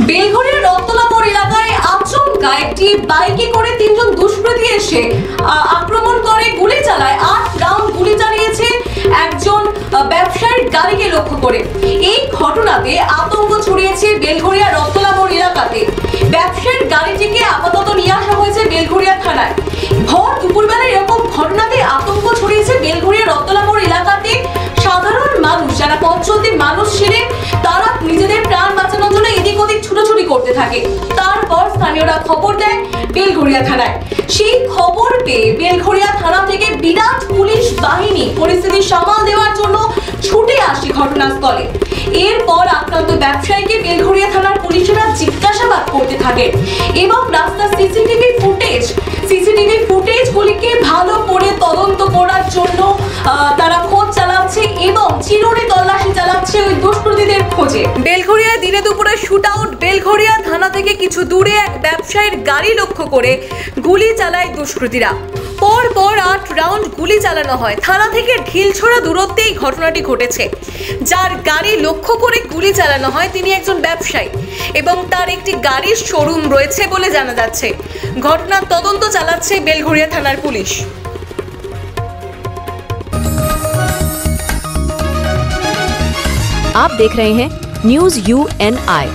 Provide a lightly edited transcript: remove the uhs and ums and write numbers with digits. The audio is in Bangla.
বেলঘড়িয়ার রত্তলা মোড় এলাকায় আচমকা একটি বাইকে করে তিনজন দুষ্কৃতী এসে আক্রমণ করে, গুলি চালায়। 8 রাউন্ড গুলি চালিয়েছে একজন ব্যবসায়ীর গাড়িকে লক্ষ্য করে। এই ঘটনাতে আতঙ্ক ছড়িয়েছে বেলঘড়িয়া রত্তলা মোড় এলাকাতে। ব্যবসায়ীর গাড়িটিকে আপাতত নিয়ে আসা হয়েছে বেলঘড়িয়া থানায়। ভোর দুপুরবেলা এরকম ঘটনাতে আতঙ্ক ছড়িয়েছে বেলঘড়িয়া রত্তলা মোড় এলাকাতে। সাধারণ মানুষ, যারা পথ চলতি মানুষ ছিলেন, তারা নিজেদের প্রাণ বাঁচানোর জন্য এদিক ওদিক ছুটোছুটি করতে থাকে। তারপর স্থানীয়রা খবর দেয় বেলঘড়িয়া থানায়। সেই খবর পেয়ে বেলঘড়িয়া থানা থেকে বিরাট পুলিশ বাহিনী পরিস্থিতি সামাল দেওয়ার জন্য ছুটে আসে ঘটনাস্থলে। এরপর আক্রান্ত ব্যবসায়ীকে বেলঘড়িয়া থানার পুলিশেরা জিজ্ঞাসাবাদ করতে থাকে এবং রাস্তার সিসিটিভি ফুটেজগুলিকে ভালো করে তদন্ত করার জন্য তারা খোঁজ চালাচ্ছে এবং চিরুনি তল্লাশি চালাচ্ছে ওই দুষ্কৃতীদের খোঁজে। বেলঘড়িয়ায় দিনে দুপুরে শুট আউট। বেলঘড়িয়া থানা থেকে কিছু দূরে এক ব্যবসায়ীর গাড়ি লক্ষ্য করে গুলি চালায় দুষ্কৃতীরা। পরপর 8 রাউন্ড গুলি চালানো হয়। থানা থেকে ঢিলছোড়া দূরত্বে এই ঘটনাটি ঘটেছে। যার গাড়ি লক্ষ্য করে গুলি চালানো হয় তিনি একজন ব্যবসায়ী এবং তার একটি গাড়ির শোরুম রয়েছে বলে জানা যাচ্ছে। ঘটনার তদন্ত চালাচ্ছে বেলঘড়িয়া থানার পুলিশ। आप देख रहे हैं न्यूज़ UNI।